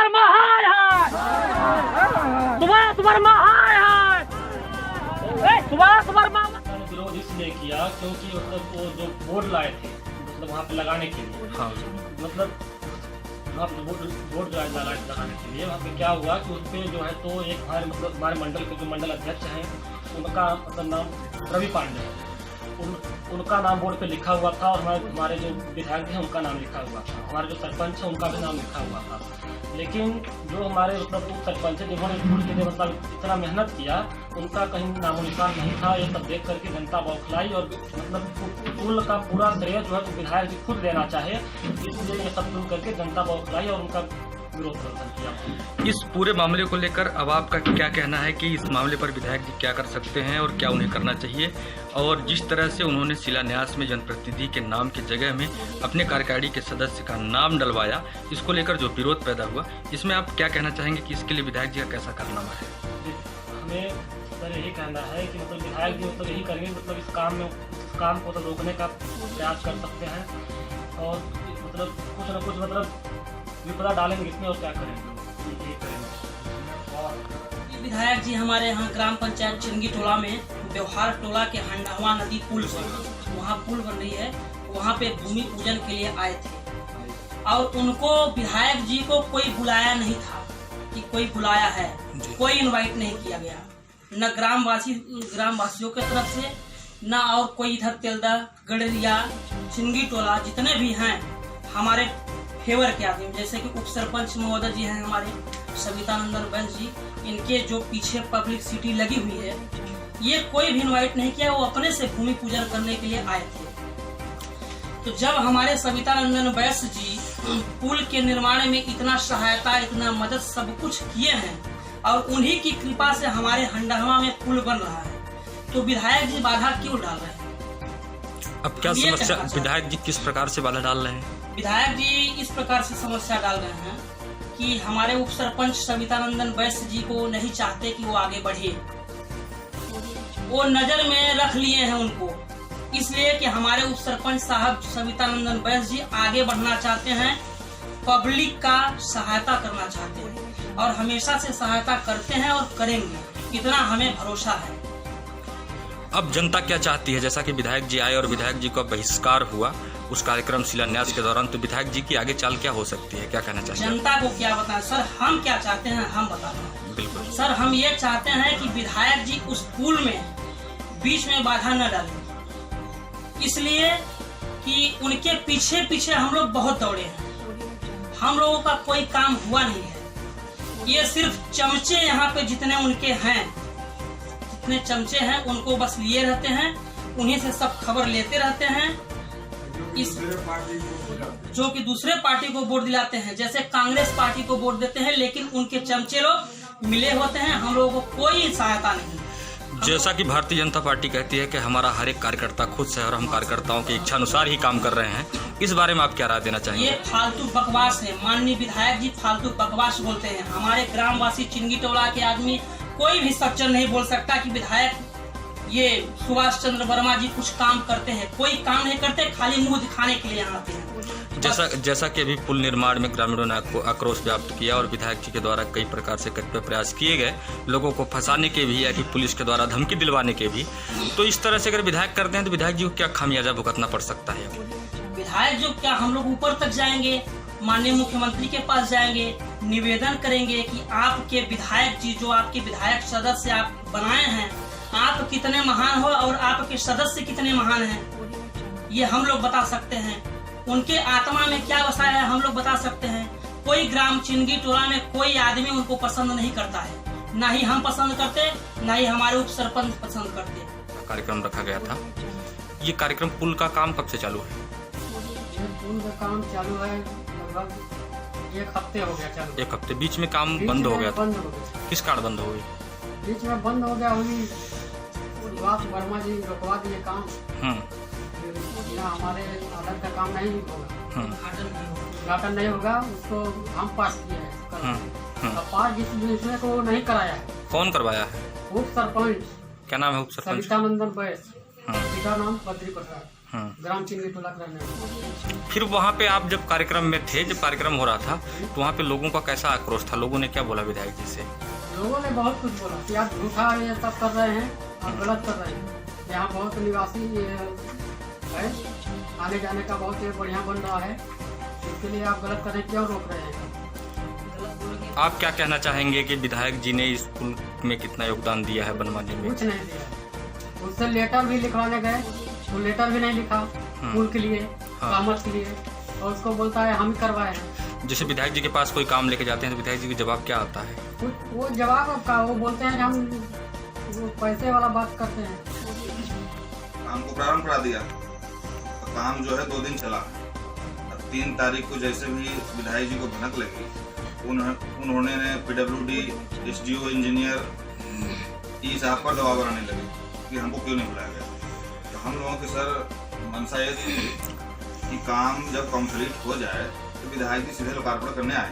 तुम्हारा माँ हाय हाय, तुम्हारा माँ हाय हाय, तुम्हारा माँ। विरोध इसलिए किया क्योंकि मतलब वो जो बोर्ड लाए थे मतलब वहाँ पे लगाने के लिए, हाँ मतलब वहाँ पे बोर्ड जो है लगाने के लिए वहाँ पे क्या हुआ कि उस पर जो है तो एक हमारे मतलब हमारे मंडल के जो मंडल अध्यक्ष हैं उनका मतलब नाम रवि पांडे है, उनका नाम बोर्ड पे लिखा हुआ था और हमारे जो विधायक थे उनका नाम लिखा हुआ था, हमारे जो सरपंच है उनका भी नाम लिखा हुआ था। लेकिन जो हमारे मतलब सरपंच है जिन्होंने स्कूल के लिए मतलब इतना मेहनत किया उनका कहीं नामो निशान नहीं था। ये सब देख करके जनता बौखलाई और मतलब स्कूल का पूरा श्रेय जो है तो विधायक जी खुद लेना चाहे, इसलिए ये सब सुन करके जनता बौखलाई और उनका विरोध प्रदर्शन किया। इस पूरे मामले को लेकर अब आपका क्या कहना है कि इस मामले पर विधायक जी क्या कर सकते हैं और क्या उन्हें करना चाहिए, और जिस तरह से उन्होंने शिलान्यास में जनप्रतिनिधि के नाम की जगह में अपने कार्यकारिणी के सदस्य का नाम डलवाया, इसको लेकर जो विरोध पैदा हुआ, इसमें आप क्या कहना चाहेंगे कि इसके लिए विधायक जी का कैसा कारनामा है? हमें सर यही कहना है कि मतलब विधायक जी मतलब यही करेंगे, मतलब इस काम को तो रोकने का प्रयास कर सकते हैं और मतलब कुछ न कुछ मतलब विपदा डालेंगे इसमें और क्या करेंगे, यही करेंगे। और विधायक जी हमारे यहाँ ग्राम पंचायत चिरंगी टोला में व्यवहार टोला के हंडावा नदी पुल पर वहाँ पुल बन रही है, वहाँ पे भूमि पूजन के लिए आए थे और उनको विधायक जी को कोई बुलाया नहीं था कि कोई बुलाया है, कोई इनवाइट नहीं किया गया, न ग्रामवासियों की तरफ से न और कोई इधर तेलदा गड़रिया चिरंगी टोला जितने भी हैं हमारे फेवर के आदमी, जैसे कि उप सरपंच महोदय जी हैं हमारे सवितानंदन बैंस जी, इनके जो पीछे पब्लिक सिटी लगी हुई है, ये कोई भी इनवाइट नहीं किया, वो अपने से भूमि पूजन करने के लिए आए थे। तो जब हमारे सवितानंदन बैंस जी पुल के निर्माण में इतना सहायता इतना मदद सब कुछ किए हैं और उन्हीं की कृपा से हमारे हंडावा में पुल बन रहा है, तो विधायक जी बाधा क्यों डाल रहे हैं? अब क्या समस्या, विधायक जी किस प्रकार से बाधा डाल रहे हैं? विधायक जी इस प्रकार से समस्या डाल रहे हैं कि हमारे उप सरपंच सवितानंदन बैंस जी को नहीं चाहते कि वो आगे बढ़े, वो नजर में रख लिए हैं उनको, इसलिए कि हमारे उप सरपंच साहब सवितानंदन बैंस जी आगे बढ़ना चाहते हैं, पब्लिक का सहायता करना चाहते हैं और हमेशा से सहायता करते हैं और करेंगे, इतना हमें भरोसा है। अब जनता क्या चाहती है? जैसा कि विधायक जी आए और विधायक जी का बहिष्कार हुआ उस कार्यक्रम शिलान्यास के दौरान, तो विधायक जी की आगे चाल क्या हो सकती है, क्या कहना चाहिए? जनता को क्या बताएं सर, हम क्या चाहते हैं हम बताते हैं। बिल्कुल सर, हम ये चाहते हैं कि विधायक जी उस पुल में बीच में बाधा न डालें, इसलिए कि उनके पीछे पीछे हम लोग बहुत दौड़े हैं, हम लोगों का कोई काम हुआ नहीं है। ये सिर्फ चमचे यहाँ पे जितने उनके हैं, जितने चमचे हैं उनको बस लिए रहते हैं, उन्हीं से सब खबर लेते रहते हैं, इस जो कि दूसरे पार्टी को वोट दिलाते हैं, जैसे कांग्रेस पार्टी को वोट देते हैं, लेकिन उनके चमचे लोग मिले होते हैं, हम लोगों को कोई सहायता नहीं। जैसा कि भारतीय जनता पार्टी कहती है कि हमारा हर एक कार्यकर्ता खुद से और हम कार्यकर्ताओं की इच्छा अनुसार ही काम कर रहे हैं, इस बारे में आप क्या राय देना चाहेंगे? ये फालतू बकवास है, माननीय विधायक जी फालतू बकवास बोलते हैं। हमारे ग्रामवासी चिरंगी टोला के आदमी कोई भी सच्चर नहीं बोल सकता कि विधायक ये सुभाष चंद्र वर्मा जी कुछ काम करते हैं, कोई काम नहीं करते, खाली मुंह दिखाने के लिए आते हैं। जैसा कि अभी पुल निर्माण में ग्रामीणों ने आक्रोश व्यक्त किया और विधायक जी के द्वारा कई प्रकार से कतिपय प्रयास किए गए, लोगों को फंसाने के भी या कि पुलिस के द्वारा धमकी दिलवाने के भी, तो इस तरह से अगर विधायक करते हैं तो विधायक जी को क्या खामियाजा भुगतना पड़ सकता है? विधायक जो क्या, हम लोग ऊपर तक जाएंगे, माननीय मुख्यमंत्री के पास जाएंगे, निवेदन करेंगे कि आपके विधायक जी जो आपके विधायक सदस्य आप बनाए हैं, आप कितने महान हो और आपके सदस्य कितने महान हैं, ये हम लोग बता सकते हैं। उनके आत्मा में क्या बसाया है हम लोग बता सकते हैं। कोई ग्राम चिरंगी टोला में कोई आदमी उनको पसंद नहीं करता है, ना ही हम पसंद करते, ना ही हमारे उप सरपंच पसंद करते। कार्यक्रम रखा गया था, ये कार्यक्रम पुल का काम कब से चालू है? पुल का काम चालू है लगभग 1 हफ्ते हो गया चालू। 1 हफ्ते बीच में काम बंद हो गया था? बंद हो गया। किस कारण बंद हो गई? बीच में बंद हो गया, हुई सुभाष वर्मा जी रुकवा दिए काम, हमारे आधार का काम नहीं होगा, उद्घाटन नहीं होगा, उसको हम पास किए हैं, पास जिसने को नहीं कराया है। कौन करवाया है? उप सरपंच। क्या नाम है उप सरपंच? सवितानंदन बैंस, पिता नाम बद्री प्रसाद। ग्राम चिंगी टोला का रहने वाला। फिर वहाँ पे आप जब कार्यक्रम में थे, जब कार्यक्रम हो रहा था, तो वहाँ पे लोगों का कैसा आक्रोश था? लोगों ने क्या बोला विधायक जी से? लोगों ने बहुत कुछ बोला कि आप झूठा ये सब कर रहे हैं, आप गलत कर रहे हैं। यहाँ बहुत निवासी है, आने जाने का बहुत बढ़िया बन रहा है, इसके लिए आप गलत कर रहे हैं, क्यों रोक रहे हैं? आप क्या कहना चाहेंगे कि विधायक जी ने इस पुल में कितना योगदान दिया है बनवाने में? कुछ नहीं दिया। उससे लेटर भी लिखवाने गए, वो लेटर भी नहीं लिखा पुल के लिए, कामत के लिए, और उसको बोलता है हम करवाए हैं। जैसे विधायक जी के पास कोई काम लेके जाते हैं तो विधायक जी का जवाब क्या आता है? वो जवाब का वो बोलते हैं कि हम वो पैसे वाला बात करते हैं। काम को प्रारंभ करा दिया, तो काम जो है 2 दिन चला। 3 तारीख को जैसे भी विधायक जी को भनक लगी, उन्होंने PWD, SDO, इंजीनियर ई साहब पर दबाव बनाने लगे कि हमको क्यों नहीं बुलाया गया। तो हम लोगों की सर मंशा ये थी कि काम जब कंप्लीट हो जाए तो विधायक जी सीधे लोकार्पण करने आए।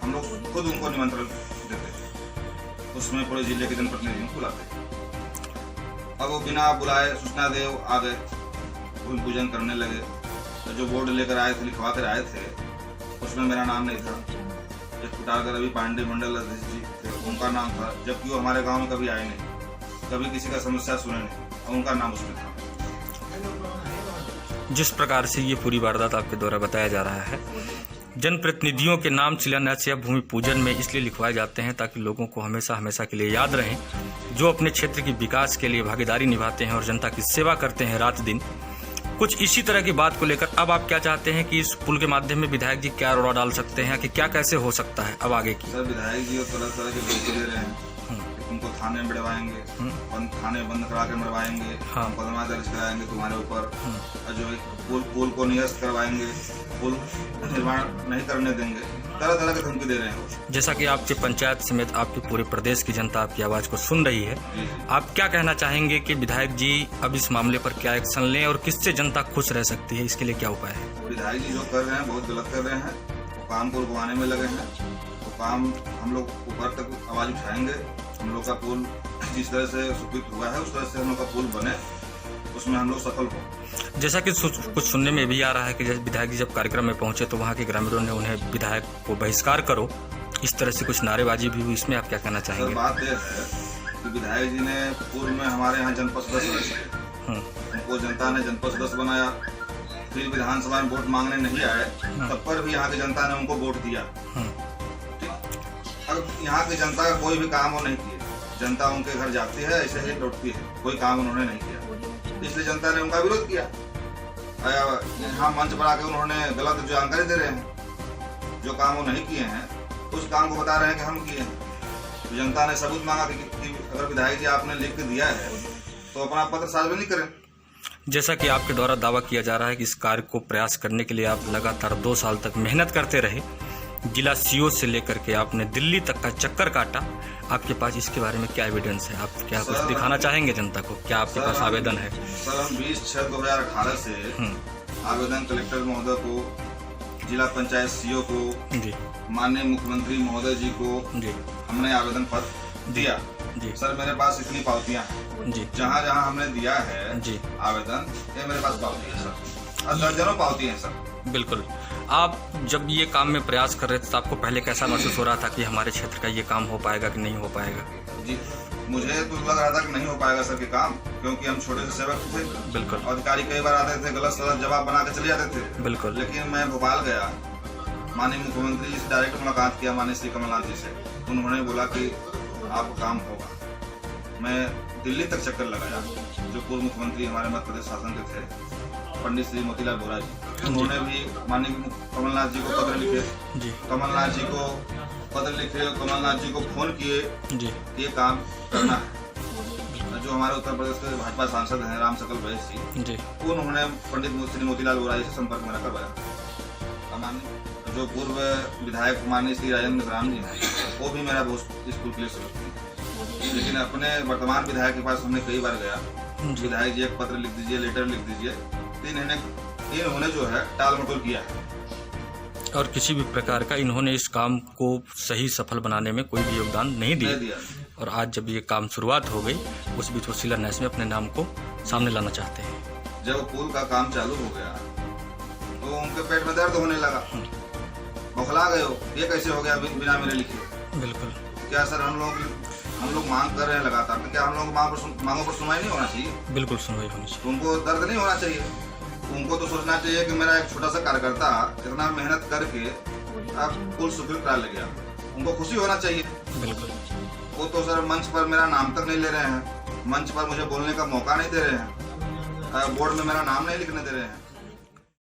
हम लोग खुद उनको निमंत्रण देते, उसमें पूरे जिले के जनप्रतिनिधियों को बुलाते। अब वो बिना बुलाए सूचना देव आ गए, भूमि पूजन करने लगे। तो जो बोर्ड लेकर आए थे, लिखवा कर आए थे, उसमें मेरा नाम नहीं था। एक कुटारकर रवि पांडे मंडल अध्यक्ष जी थे, उनका नाम था, जबकि वो हमारे गांव में कभी आए नहीं, कभी किसी का समस्या सुने नहीं, और उनका नाम उसमें था। जिस प्रकार से ये पूरी वारदात आपके द्वारा बताया जा रहा है, जनप्रतिनिधियों के नाम शिलान्यास या भूमि पूजन में इसलिए लिखवाए जाते हैं ताकि लोगों को हमेशा हमेशा के लिए याद रहें, जो अपने क्षेत्र की विकास के लिए भागीदारी निभाते हैं और जनता की सेवा करते हैं रात दिन। कुछ इसी तरह की बात को लेकर अब आप क्या चाहते हैं कि इस पुल के माध्यम में विधायक जी क्या रोड़ा डाल सकते हैं कि क्या कैसे हो सकता है अब आगे की? सर विधायक जी तरह तरह के धमकी दे रहे हैं, तुमको थाने में बिड़वाएंगे, थाने बंद करा के मरवाएंगे, मुकदमा दर्ज कराएंगे तुम्हारे ऊपर, और जो पुल को निरस्त करवाएंगे, पुल निर्माण नहीं करने देंगे, तरह तरह के धमकी दे रहे हैं। जैसा कि आपके पंचायत समेत आपके पूरे प्रदेश की जनता आपकी आवाज को सुन रही है, आप क्या कहना चाहेंगे कि विधायक जी अब इस मामले पर क्या एक्शन लें और किससे जनता खुश रह सकती है, इसके लिए क्या उपाय है? विधायक जी जो कर रहे हैं बहुत गलत कर रहे हैं, वो काम को रुकवाने में लगे हैं। तो काम हम लोग ऊपर तक आवाज उठाएंगे, हम लोग का पुल जिस तरह से स्वीकृत हुआ है उस तरह से हम लोग का पुल बने, उसमें हम लोग सफल हो। जैसा कि कुछ सुनने में भी आ रहा है कि जैसे विधायक जी जब कार्यक्रम में पहुंचे तो वहां के ग्रामीणों ने उन्हें विधायक को बहिष्कार करो, इस तरह से कुछ नारेबाजी भी हुई, इसमें आप क्या कहना चाहेंगे? सर बात यह है कि विधायक जी ने पूर्व में हमारे यहाँ जनपद सदस्य थे, उनको जनता ने जनपद सदस्य बनाया, फिर विधानसभा में वोट मांगने नहीं आए, तब पर भी यहाँ की जनता ने उनको वोट दिया। अब यहाँ की जनता का कोई भी काम वो नहीं किया, जनता उनके घर जाती है ऐसे ही लौटती है, कोई काम उन्होंने नहीं किया, इसलिए जनता ने उनका विरोध किया। यहाँ मंच पर आके उन्होंने गलत जानकारी दे रहे हैं, जो काम वो नहीं किए हैं उस काम को बता रहे हैं कि हम किए हैं। तो जनता ने सबूत मांगा कि अगर विधायक जी आपने लिख के दिया है तो अपना पत्र सार्वजनिक करें। जैसा कि आपके द्वारा दावा किया जा रहा है कि इस कार्य को प्रयास करने के लिए आप लगातार 2 साल तक मेहनत करते रहे, जिला सीओ से लेकर के आपने दिल्ली तक का चक्कर काटा, आपके पास इसके बारे में क्या एविडेंस है? आप क्या कुछ दिखाना चाहेंगे जनता को? क्या आपके पास आवेदन है? सर हम 20/6/2018 से आवेदन कलेक्टर महोदय को, जिला पंचायत सीओ को, माननीय मुख्यमंत्री महोदय जी को हमने आवेदन पत्र दिया। सर मेरे पास इतनी पावतियां हैं, जहाँ जहाँ हमने दिया है आवेदन, ये मेरे पास पावती है सर, और दर्जनों पावती है सर। बिल्कुल। आप जब ये काम में प्रयास कर रहे थे तो आपको पहले कैसा महसूस हो रहा था कि हमारे क्षेत्र का ये काम हो पाएगा कि नहीं हो पाएगा? जी मुझे तो लग रहा था कि नहीं हो पाएगा सर के काम, क्योंकि हम छोटे से सेवक थे। बिल्कुल। अधिकारी कई बार आते थे, गलत सलत जवाब बना के चले जाते थे। बिल्कुल। लेकिन मैं भोपाल गया, माननीय मुख्यमंत्री जी से डायरेक्ट मुलाकात किया, माननीय श्री कमलनाथ जी से, उन्होंने बोला कि आपका काम होगा। मैं दिल्ली तक चक्कर लगाया, जो पूर्व मुख्यमंत्री हमारे मध्य प्रदेश शासन के थे, पंडित श्री मोतीलाल वोरा जी, उन्होंने भी माननीय कमलनाथ जी को पत्र लिखे, कमलनाथ जी को पत्र लिखे, कमलनाथ जी को फोन किए, ये काम करना है। जो हमारे उत्तर प्रदेश के भाजपा सांसद हैं राम सकल वैश्य जी, उन्होंने पंडित श्री मोतीलाल वोरा जी से संपर्क में करवाया। माननीय जो पूर्व विधायक माननीय श्री राजेंद्र राम जी हैं, वो भी मेरा बहुत स्कूल के लिए सोचती, लेकिन अपने वर्तमान विधायक के पास हमने कई बार गया, विधायक जी एक पत्र लिख दीजिए, लेटर लिख दीजिए, इन्होंने जो है टाल मटोल किया है और किसी भी प्रकार का इन्होंने इस काम को सही सफल बनाने में कोई भी योगदान नहीं दिया। और आज जब ये काम शुरुआत हो गई, उस बीच वो शिलान्यास में अपने नाम को सामने लाना चाहते हैं। जब पुल का काम चालू हो गया तो उनके पेट में दर्द होने लगा, बौखला गए हो, ये कैसे हो गया बिना मेरे लिखे। बिल्कुल। क्या सर हम लोग मांग कर रहे हैं लगातार, तो क्या हम लोग मांगों पर सुनवाई नहीं होना चाहिए? बिल्कुल सुनवाई होनी चाहिए। उनको दर्द नहीं होना चाहिए, उनको तो सोचना चाहिए कि मेरा एक छोटा सा कार्यकर्ता इतना मेहनत करके अब पुल सुदृढ़ करा ले गया, उनको खुशी होना चाहिए। बिल्कुल। वो तो सर मंच पर मेरा नाम तक नहीं ले रहे हैं, मंच पर मुझे बोलने का मौका नहीं दे रहे हैं, बोर्ड में मेरा नाम नहीं लिखने दे रहे हैं।